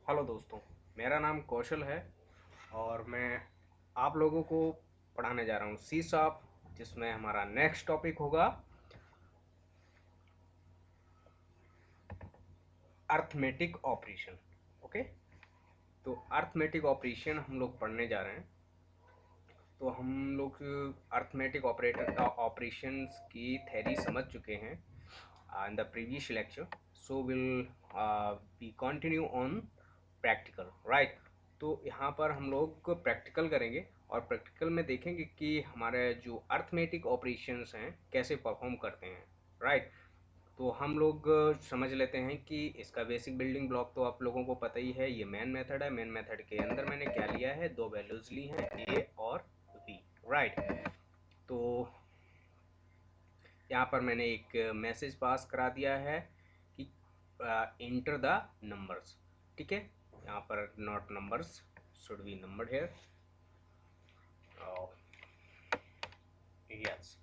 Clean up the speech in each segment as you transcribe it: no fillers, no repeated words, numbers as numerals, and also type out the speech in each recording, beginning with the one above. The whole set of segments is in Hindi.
हेलो दोस्तों, मेरा नाम कौशल है और मैं आप लोगों को पढ़ाने जा रहा हूँ सी शार्प, जिसमें हमारा नेक्स्ट टॉपिक होगा अर्थमेटिक ऑपरेशन। ओके, तो अर्थमेटिक ऑपरेशन हम लोग पढ़ने जा रहे हैं। तो हम लोग अर्थमेटिक ऑपरेटर का ऑपरेशंस की थ्योरी समझ चुके हैं in the previous lecture. So will be continue on practical, right. तो यहाँ पर हम लोग प्रैक्टिकल करेंगे और प्रैक्टिकल में देखेंगे कि हमारे जो अर्थमेटिक ऑपरेशंस हैं कैसे परफॉर्म करते हैं, राइट। तो हम लोग समझ लेते हैं कि इसका बेसिक बिल्डिंग ब्लॉक तो आप लोगों को पता ही है। ये मेन मेथड है। मेन मेथड के अंदर मैंने क्या लिया है, दो वैल्यूज ली हैं, ए और बी, राइट। तो यहाँ पर मैंने एक मैसेज पास करा दिया है कि इंटर द नंबर्स, ठीक है। यहाँ पर not numbers, should be number here. Yes,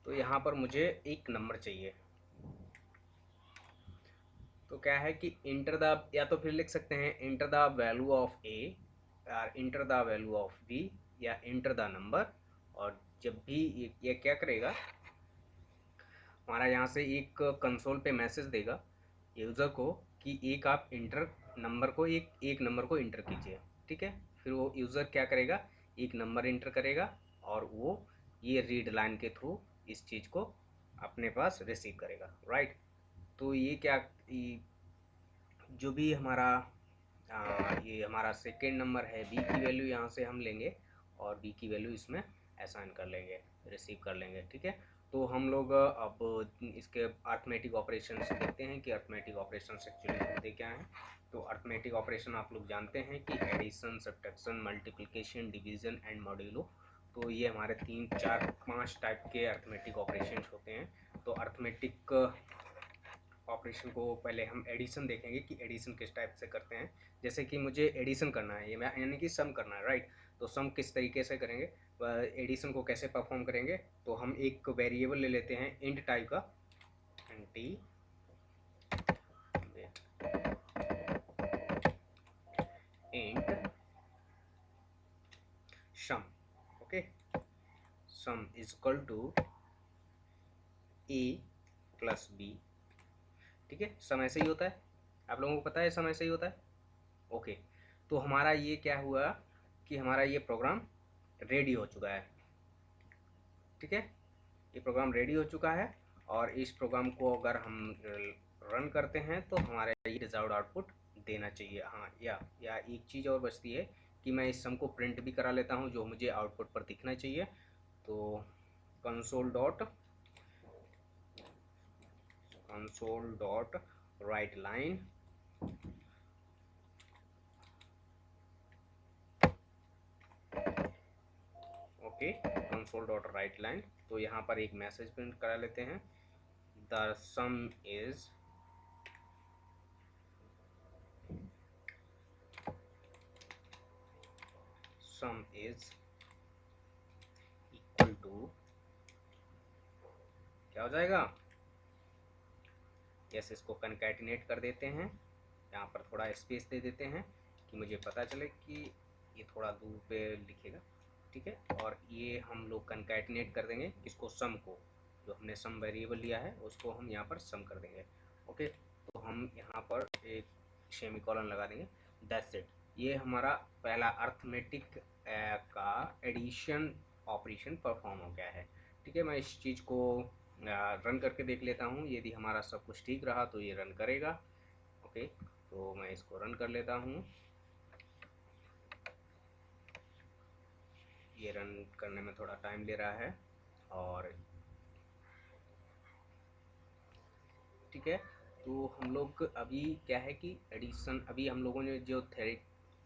तो यहाँ पर मुझे एक नंबर चाहिए। तो क्या है कि इंटर द, या तो फिर लिख सकते हैं enter the value of A, या enter the value of B, या इंटर द नंबर। और जब भी ये क्या करेगा, हमारा यहाँ से एक कंसोल पे मैसेज देगा यूज़र को कि एक आप इंटर नंबर को, एक नंबर को इंटर कीजिए, ठीक है। फिर वो यूज़र क्या करेगा, एक नंबर इंटर करेगा और वो ये रीड लाइन के थ्रू इस चीज़ को अपने पास रिसीव करेगा, राइट। तो ये क्या, ये जो भी हमारा ये हमारा सेकेंड नंबर है, बी की वैल्यू यहाँ से हम लेंगे और बी की वैल्यू इसमें असाइन कर लेंगे, रिसीव कर लेंगे, ठीक है। तो हम लोग अब इसके अर्थमेटिक ऑपरेशन देखते हैं कि अर्थमेटिक ऑपरेशन एक्चुअली होते क्या हैं। तो अर्थमेटिक ऑपरेशन आप लोग जानते हैं कि addition, subtraction, multiplication, division and modulo. तो ये हमारे 3 4 5 टाइप के अर्थमेटिक ऑपरेशन होते हैं। तो अर्थमेटिक ऑपरेशन को पहले हम एडिशन देखेंगे कि एडिशन किस टाइप से करते हैं। जैसे कि मुझे एडिशन करना है, ये यानी कि सम करना है, राइट। तो सम किस तरीके से करेंगे, एडिशन को कैसे परफॉर्म करेंगे। तो हम एक वेरिएबल ले लेते हैं इंट टाइप का, T int sum. Okay, sum is equal to A plus B, ठीक है। सम ऐसे ही होता है, आप लोगों को पता है सम ऐसे ही होता है। ओके, तो हमारा ये क्या हुआ कि हमारा ये प्रोग्राम रेडी हो चुका है, ठीक है। ये प्रोग्राम रेडी हो चुका है और इस प्रोग्राम को अगर हम रन करते हैं तो हमारे ये डिज़ायर्ड आउटपुट देना चाहिए। हाँ, या एक चीज़ और बचती है कि मैं इस सम को प्रिंट भी करा लेता हूँ, जो मुझे आउटपुट पर दिखना चाहिए। तो console dot write line, okay, console dot write line. तो यहाँ पर एक मैसेज प्रिंट करा लेते हैं, the sum is equal to, क्या हो जाएगा, यस, इसको कनकैटिनेट कर देते हैं। यहाँ पर थोड़ा स्पेस दे देते हैं कि मुझे पता चले कि ये थोड़ा दूर पे लिखेगा, ठीक है। और ये हम लोग कनकैटिनेट कर देंगे इसको, सम को, जो हमने सम वेरिएबल लिया है उसको हम यहाँ पर सम कर देंगे। ओके, तो हम यहाँ पर एक सेमीकोलन लगा देंगे, दैट्स इट। ये हमारा पहला अर्थमेटिक का एडिशन ऑपरेशन परफॉर्म हो गया है, ठीक है। मैं इस चीज़ को रन करके देख लेता हूँ। यदि हमारा सब कुछ ठीक रहा तो ये रन करेगा। ओके, तो मैं इसको रन कर लेता हूँ। ये रन करने में थोड़ा टाइम ले रहा है और ठीक है। तो हम लोग अभी क्या है कि एडिशन, अभी हम लोगों ने जो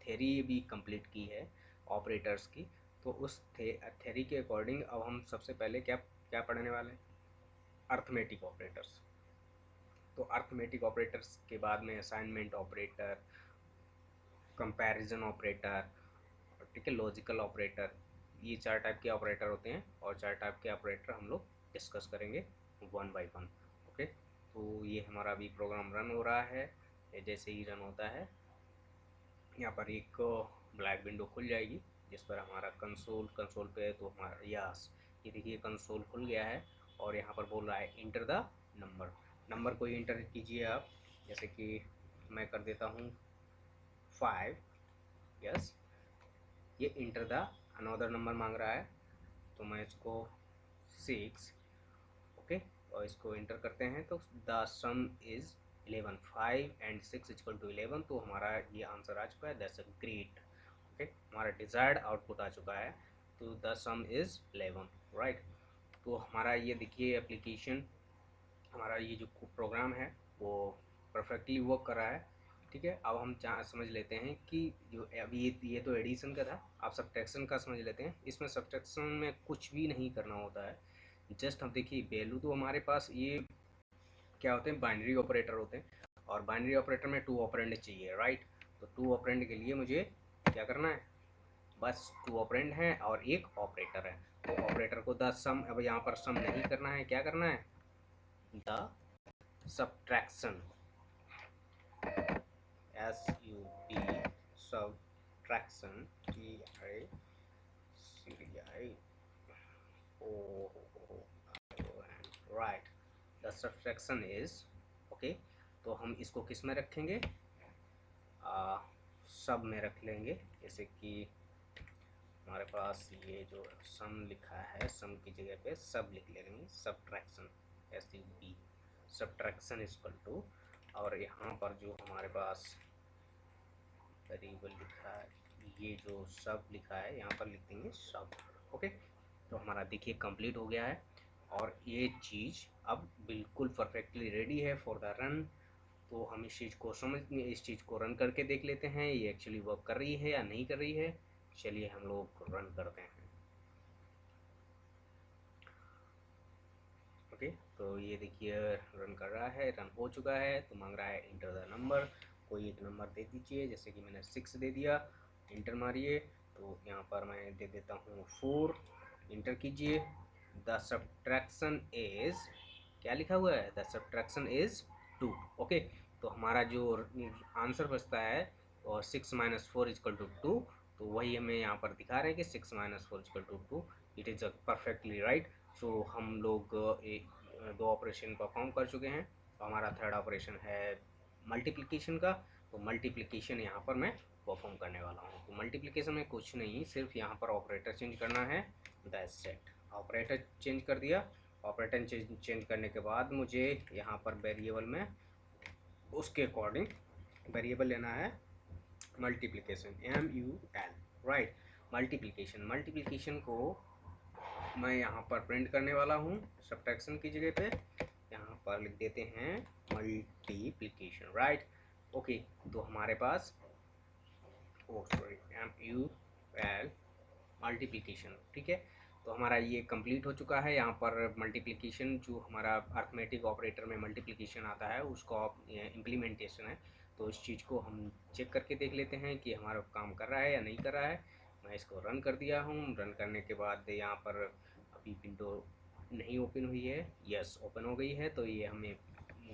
थेरी भी कंप्लीट की है ऑपरेटर्स की, तो उस थेरी के अकॉर्डिंग अब हम सबसे पहले क्या क्या पढ़ने वाले हैं, अर्थमेटिक ऑपरेटर्स। तो अर्थमेटिक ऑपरेटर्स के बाद में असाइनमेंट ऑपरेटर, कंपैरिजन ऑपरेटर, ठीक है, लॉजिकल ऑपरेटर। ये 4 टाइप के ऑपरेटर होते हैं और 4 टाइप के ऑपरेटर हम लोग डिस्कस करेंगे वन बाय वन। ओके, तो ये हमारा अभी प्रोग्राम रन हो रहा है। ये जैसे ही रन होता है यहाँ पर एक ब्लैक विंडो खुल जाएगी जिस पर हमारा कंसोल पे है, तो हमारा यस ये देखिए कंसोल खुल गया है और यहाँ पर बोल रहा है इंटर द नंबर को इंटर कीजिए आप, जैसे कि मैं कर देता हूँ 5। यस, ये इंटर द अनदर नंबर मांग रहा है, तो मैं इसको 6, ओके, और इसको इंटर करते हैं तो the sum is 11, 5 and 6 equal to 11, तो हमारा ये आंसर आ चुका है। दैट्स अ ग्रेट, ओके, हमारा डिजायर्ड आउटपुट आ चुका है, तो द सम इज 11, राइट। तो हमारा ये देखिए एप्लीकेशन, हमारा ये जो प्रोग्राम है वो परफेक्टली वर्क कर रहा है, ठीक है। अब हम समझ लेते हैं कि जो अभी ये तो एडिशन का था, आप सब्ट्रैक्शन का समझ लेते हैं। इसमें सब्ट्रैक्शन में कुछ भी नहीं करना होता है, जस्ट हम देखिए वैल्यू तो हमारे पास ये क्या होते हैं, बाइनरी ऑपरेटर होते हैं, और बाइनरी ऑपरेटर में 2 ऑपरेंड चाहिए, राइट। तो 2 ऑपरेंड के लिए मुझे क्या करना है, बस 2 ऑपरेंड हैं और एक ऑपरेटर है, तो ऑपरेटर को द सम, अब यहाँ पर सम नहीं करना है, क्या करना है, the subtraction, SUB subtraction, right, the subtraction is okay। तो हम इसको किस में रखेंगे, सब में रख लेंगे, जैसे कि हमारे पास ये जो सम लिखा है, सम की जगह पे सब लिख लेंगे, subtraction, SUB subtraction equal to, और यहाँ पर जो हमारे पास वेरिएबल लिखा है, ये जो सब लिखा है यहाँ पर लिख देंगे सब, ओके। तो हमारा देखिए कंप्लीट हो गया है और ये चीज़ अब बिल्कुल परफेक्टली रेडी है फॉर द रन। तो हम इस चीज़ को रन करके देख लेते हैं ये एक्चुअली वर्क कर रही है या नहीं कर रही है। चलिए हम लोग रन करते हैं, ओके। तो ये देखिए रन कर रहा है, रन हो चुका है, तो मांग रहा है इंटर द नंबर, कोई एक नंबर दे दीजिए, जैसे कि मैंने 6 दे दिया, इंटर मारिए, तो यहाँ पर मैं दे देता हूँ 4, इंटर कीजिए। द सब्ट्रैक्शन इज, क्या लिखा हुआ है, द सब्ट्रैक्शन इज 2, ओके। तो हमारा जो आंसर बचता है और 6 माइनस 4 इक्वल टू 2, तो वही हमें यहाँ पर दिखा रहे हैं कि 6 minus 4 equal to 2, it is perfectly right. So हम लोग दो ऑपरेशन परफॉर्म कर चुके हैं, तो हमारा थर्ड ऑपरेशन है मल्टीप्लिकेशन का। तो मल्टीप्लिकेशन यहाँ पर मैं परफॉर्म करने वाला हूँ। तो मल्टीप्लिकेशन में कुछ नहीं, सिर्फ यहाँ पर ऑपरेटर चेंज करना है, दैट्स सेट। ऑपरेटर चेंज कर दिया, ऑपरेटर चेंज करने के बाद मुझे यहाँ पर वेरिएबल में उसके अकॉर्डिंग वेरिएबल लेना है मल्टीप्लिकेशन, MUL, राइट। मल्टीप्लिकेशन को मैं यहाँ पर प्रिंट करने वाला हूँ सब्ट्रैक्शन की जगह पे, यहाँ पर लिख देते हैं मल्टीप्लिकेशन, राइट, ओके। तो हमारे पास MUL मल्टीप्लिकेशन, ठीक है। तो हमारा ये कंप्लीट हो चुका है। यहाँ पर मल्टीप्लिकेशन जो हमारा अर्थमेटिक ऑपरेटर में मल्टीप्लिकेशन आता है उसका इम्प्लीमेंटेशन है। तो इस चीज़ को हम चेक करके देख लेते हैं कि हमारा काम कर रहा है या नहीं कर रहा है। मैं इसको रन कर दिया हूँ, रन करने के बाद यहाँ पर अभी विंडो नहीं ओपन हुई है, यस ओपन हो गई है। तो ये हमें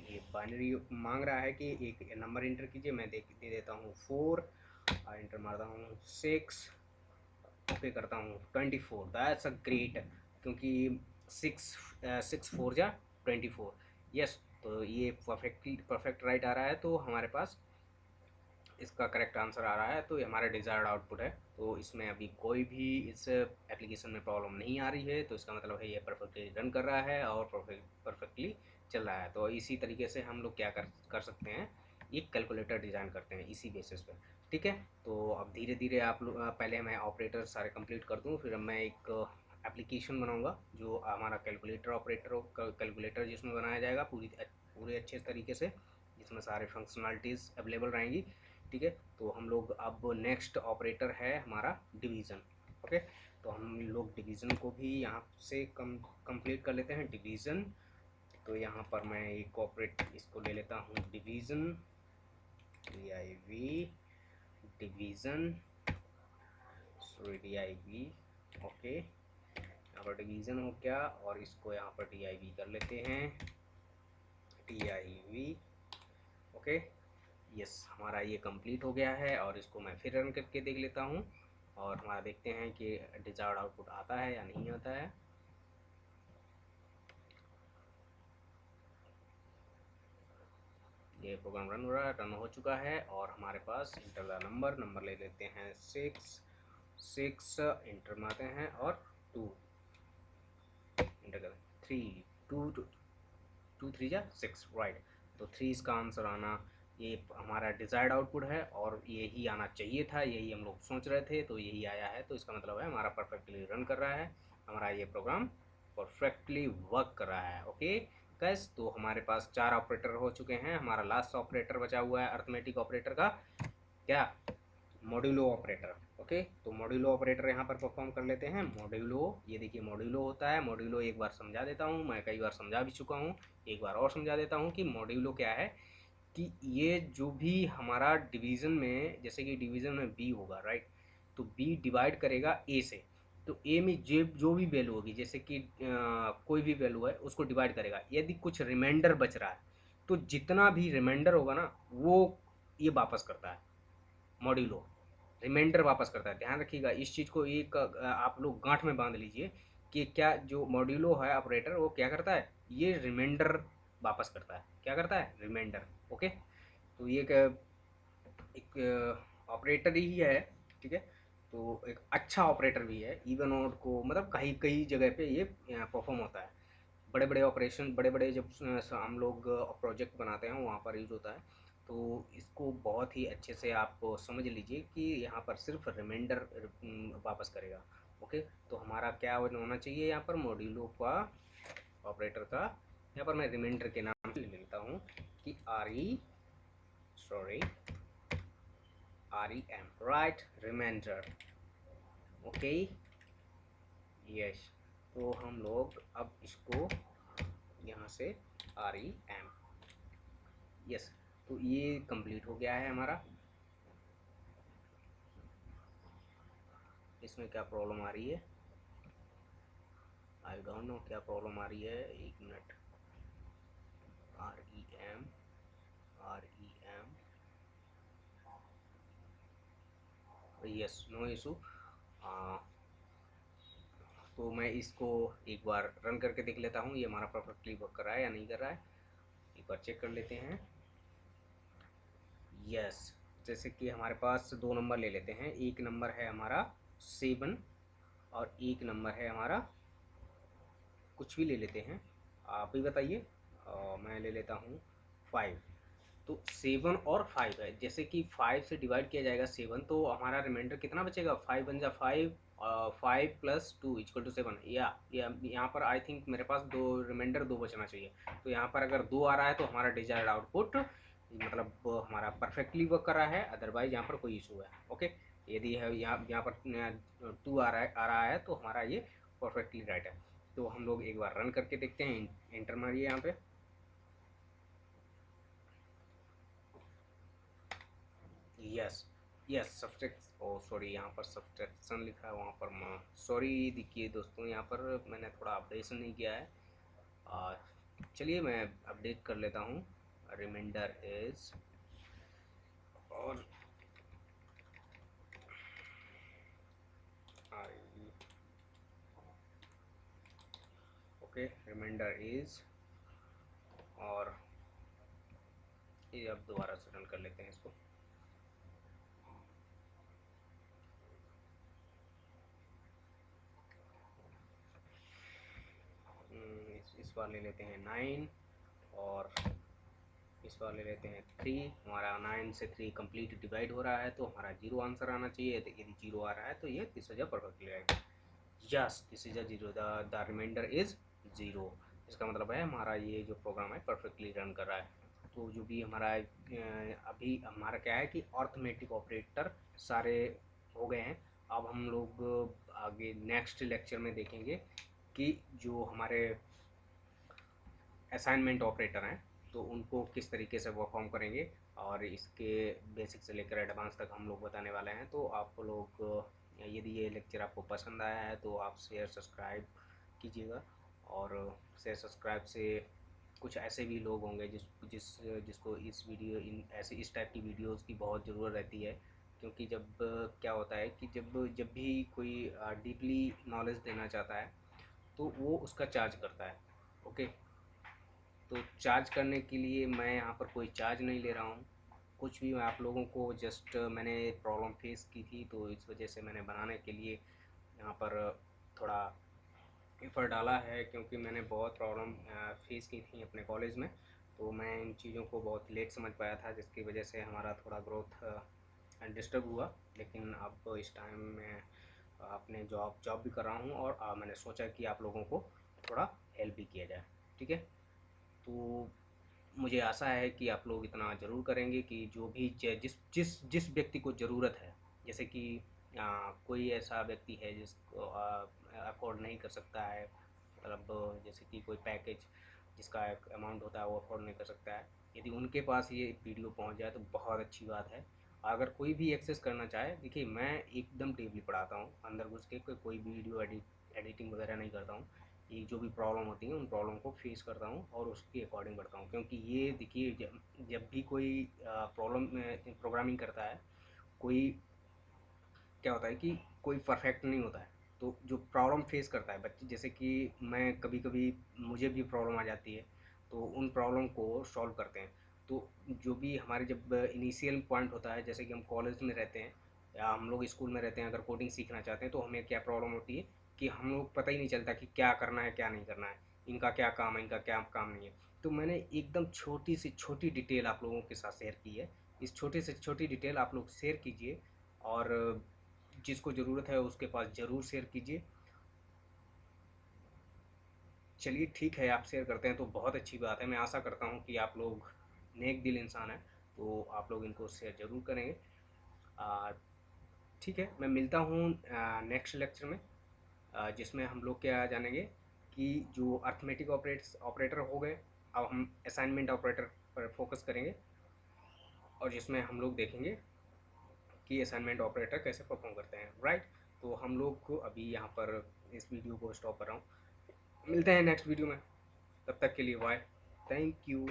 ये बाइनरी मांग रहा है कि एक नंबर इंटर कीजिए, मैं दे देता हूँ 4, इंटर मारता हूँ 6, पे करता हूँ 24, दैट्स अ ग्रेट, क्योंकि 6 4 जा 24, यस। तो ये परफेक्ट राइट आ रहा है, तो हमारे पास इसका करेक्ट आंसर आ रहा है, तो ये हमारा डिज़ायर्ड आउटपुट है। तो इसमें अभी कोई भी इस एप्लीकेशन में प्रॉब्लम नहीं आ रही है, तो इसका मतलब है ये परफेक्टली रन कर रहा है और परफेक्टली चल रहा है। तो इसी तरीके से हम लोग क्या कर सकते हैं, एक कैलकुलेटर डिज़ाइन करते हैं इसी बेसिस पर, ठीक है। तो अब धीरे धीरे आप लोग पहले मैं ऑपरेटर सारे कंप्लीट कर दूँ, फिर मैं एक एप्लीकेशन बनाऊंगा जो हमारा कैलकुलेटर जिसमें बनाया जाएगा पूरे अच्छे तरीके से, जिसमें सारे फंक्शनलिटीज़ अवेलेबल रहेंगी, ठीक है। तो हम लोग अब नेक्स्ट ऑपरेटर है हमारा डिवीज़न, ओके। तो हम लोग डिवीज़न को भी यहाँ से कंप्लीट कर लेते हैं, डिवीज़न। तो यहाँ पर मैं एक ऑपरेट इसको ले लेता हूँ division, DIV division, DIV, okay. यहाँ पर डिवीज़न हो गया और इसको यहाँ पर DIV कर लेते हैं, DIV, ओके। यस, हमारा ये कंप्लीट हो गया है और इसको मैं फिर रन करके देख लेता हूँ और हमारा देखते हैं कि डिजायर्ड आउटपुट आता है या नहीं आता है। ये प्रोग्राम रन हो रहा है, रन हो चुका है और हमारे पास इंटर द नंबर ले लेते हैं 6 इंटर मारते हैं और 2 इंटर करें 3 2 2 3 जा 6 राइट। तो 3 इसका आंसर आना, ये हमारा डिज़ायर्ड आउटपुट है और यही आना चाहिए था, यही हम लोग सोच रहे थे, तो यही आया है। तो इसका मतलब है हमारा परफेक्टली रन कर रहा है, हमारा ये प्रोग्राम परफेक्टली वर्क कर रहा है। ओके गाइस, तो हमारे पास 4 ऑपरेटर हो चुके हैं। हमारा लास्ट ऑपरेटर बचा हुआ है अर्थमेटिक ऑपरेटर का, क्या, मॉड्यूलो ऑपरेटर। ओके, तो मॉड्यूलो ऑपरेटर यहाँ पर परफॉर्म कर लेते हैं। मॉड्यूलो, ये देखिए मॉड्यूलो होता है। मॉड्यूलो एक बार समझा देता हूँ, मैं कई बार समझा भी चुका हूँ, एक बार और समझा देता हूँ कि मॉड्यूलो क्या है। कि ये जो भी हमारा डिवीज़न में, जैसे कि डिवीज़न में बी होगा राइट, तो बी डिवाइड करेगा ए से। तो ए में जो भी वैल्यू होगी, जैसे कि कोई भी वैल्यू है उसको डिवाइड करेगा। यदि कुछ रिमाइंडर बच रहा है तो जितना भी रिमाइंडर होगा ना वो ये वापस करता है, मॉड्यूलो रिमाइंडर वापस करता है। ध्यान रखिएगा इस चीज़ को, एक आप लोग गांठ में बांध लीजिए कि क्या जो मॉड्यूलो है ऑपरेटर वो क्या करता है, ये रिमाइंडर वापस करता है। क्या करता है, रिमाइंडर। ओके, तो ये एक ऑपरेटर ही है, ठीक है। तो एक अच्छा ऑपरेटर भी है, इवन ऑड को मतलब कई कई जगह पे ये परफॉर्म होता है। बड़े बड़े ऑपरेशन, बड़े बड़े जब हम लोग प्रोजेक्ट बनाते हैं वहाँ पर यूज़ होता है। तो इसको बहुत ही अच्छे से आप समझ लीजिए कि यहाँ पर सिर्फ रिमाइंडर वापस करेगा। ओके, तो हमारा क्या होना चाहिए यहाँ पर, मॉड्यूलो का ऑपरेटर का, यहाँ पर मैं रिमाइंडर के नाम से ले लेता हूँ कि REM, right, reminder. Okay, yes, तो हम लोग अब इसको यहाँ से REM, यस, तो ये कंप्लीट हो गया है हमारा। इसमें क्या प्रॉब्लम आ रही है, आई डोंट नो क्या प्रॉब्लम आ रही है, एक minute. REM, yes, no issue. तो मैं इसको एक बार रन करके देख लेता हूँ, ये हमारा परफेक्टली वर्क कर रहा है या नहीं कर रहा है, एक बार चेक कर लेते हैं। यस, जैसे कि हमारे पास दो नंबर ले लेते हैं, एक नंबर है हमारा 7 और एक नंबर है हमारा, कुछ भी ले लेते हैं, आप ही बताइए। मैं ले लेता हूँ 5। तो 7 और 5 है, जैसे कि 5 से डिवाइड किया जाएगा 7, तो हमारा रिमाइंडर कितना बचेगा, 5 बन जा 5, 5 + 2 = 7। या यहाँ पर आई थिंक मेरे पास दो रिमाइंडर, दो बचना चाहिए। तो यहाँ पर अगर 2 आ रहा है तो हमारा डिजायर्ड आउटपुट मतलब हमारा परफेक्टली वर्क कर रहा है, अदरवाइज यहाँ पर कोई इशू है। ओके, यदि है यहाँ पर 2 आ रहा है तो हमारा ये परफेक्टली राइट है। तो हम लोग एक बार रन करके देखते हैं, इंटर मारिए यहाँ पे। यस, यस, सब्सट्रैक्ट, ओ सॉरी, यहाँ पर सब्सट्रैक्शन लिखा है, वहाँ पर सॉरी। देखिए दोस्तों, यहाँ पर मैंने थोड़ा अपडेशन नहीं किया है। चलिए मैं अपडेट कर लेता हूँ। रिमाइंडर इज, और ओके, रिमाइंडर इज, और ये अब दोबारा से रन कर लेते हैं इसको। इस बार ले लेते हैं 9 और इस बार ले लेते हैं 3। हमारा 9 से 3 कंप्लीट डिवाइड हो रहा है तो हमारा 0 आंसर आना चाहिए। तो यदि 0 आ रहा है तो ये this is a perfectly right. Yes, this is a 0, the remainder is 0। इसका मतलब है हमारा ये जो प्रोग्राम है परफेक्टली रन कर रहा है। तो जो भी हमारा अभी हमारा क्या है कि अर्थमेटिक ऑपरेटर सारे हो गए हैं। अब हम लोग आगे नेक्स्ट लेक्चर में देखेंगे कि जो हमारे असाइनमेंट ऑपरेटर हैं तो उनको किस तरीके से परफॉर्म करेंगे, और इसके बेसिक से लेकर एडवांस तक हम लोग बताने वाले हैं। तो आप लोग यदि ये लेक्चर आपको पसंद आया है तो आप शेयर सब्सक्राइब कीजिएगा, और शेयर सब्सक्राइब से कुछ ऐसे भी लोग होंगे जिसको इस टाइप की वीडियोस की बहुत ज़रूरत रहती है, क्योंकि जब क्या होता है कि जब जब भी कोई डीपली नॉलेज देना चाहता है तो वो उसका चार्ज करता है। ओके, तो चार्ज करने के लिए मैं यहाँ पर कोई चार्ज नहीं ले रहा हूँ कुछ भी। मैं आप लोगों को जस्ट मैंने प्रॉब्लम फेस की थी तो इस वजह से मैंने बनाने के लिए यहाँ पर थोड़ा एफ़र्ट डाला है, क्योंकि मैंने बहुत प्रॉब्लम फेस की थी अपने कॉलेज में। तो मैं इन चीज़ों को बहुत लेट समझ पाया था, जिसकी वजह से हमारा थोड़ा ग्रोथ डिस्टर्ब हुआ। लेकिन अब इस टाइम मैं अपने जॉब भी कर रहा हूँ, और मैंने सोचा कि आप लोगों को थोड़ा हेल्प भी किया जाए। ठीक है, तो मुझे आशा है कि आप लोग इतना ज़रूर करेंगे कि जो भी जिस जिस जिस व्यक्ति को ज़रूरत है, जैसे कि कोई ऐसा व्यक्ति है जिसको अफोर्ड नहीं कर सकता है, मतलब जैसे कि कोई पैकेज जिसका एक अमाउंट होता है वो अफोर्ड नहीं कर सकता है, यदि उनके पास ये वीडियो पहुंच जाए तो बहुत अच्छी बात है। अगर कोई भी एक्सेस करना चाहे, देखिए मैं एकदम डीपली पढ़ाता हूँ, अंदर घुस के कोई वीडियो एडिटिंग वगैरह नहीं करता हूँ। ये जो भी प्रॉब्लम होती है उन प्रॉब्लम को फेस करता हूँ और उसके अकॉर्डिंग बढ़ता हूँ, क्योंकि ये देखिए जब भी कोई प्रॉब्लम प्रोग्रामिंग करता है, कोई क्या होता है कि कोई परफेक्ट नहीं होता है। तो जो प्रॉब्लम फेस करता है बच्चे, जैसे कि मैं कभी कभी मुझे भी प्रॉब्लम आ जाती है, तो उन प्रॉब्लम को सॉल्व करते हैं। तो जो भी हमारे जब इनिशियल पॉइंट होता है, जैसे कि हम कॉलेज में रहते हैं या हम लोग स्कूल में रहते हैं, अगर कोडिंग सीखना चाहते हैं तो हमें क्या प्रॉब्लम होती है कि हम लोग पता ही नहीं चलता कि क्या करना है क्या नहीं करना है, इनका क्या काम है इनका क्या काम नहीं है। तो मैंने एकदम छोटी से छोटी डिटेल आप लोगों के साथ शेयर की है। इस छोटी से छोटी डिटेल आप लोग शेयर कीजिए, और जिसको ज़रूरत है उसके पास ज़रूर शेयर कीजिए। चलिए ठीक है, आप शेयर करते हैं तो बहुत अच्छी बात है। मैं आशा करता हूँ कि आप लोग नेक दिल इंसान हैं, तो आप लोग इनको शेयर ज़रूर करेंगे। आ, ठीक है, मैं मिलता हूँ नेक्स्ट लेक्चर में, जिसमें हम लोग क्या जानेंगे कि जो अर्थमेटिक ऑपरेटर हो गए, अब हम असाइनमेंट ऑपरेटर पर फोकस करेंगे, और जिसमें हम लोग देखेंगे कि असाइनमेंट ऑपरेटर कैसे परफॉर्म करते हैं। राइट, तो हम लोग को अभी यहाँ पर इस वीडियो को स्टॉप कर रहा हूँ। मिलते हैं नेक्स्ट वीडियो में, तब तक के लिए बाय, थैंक यू।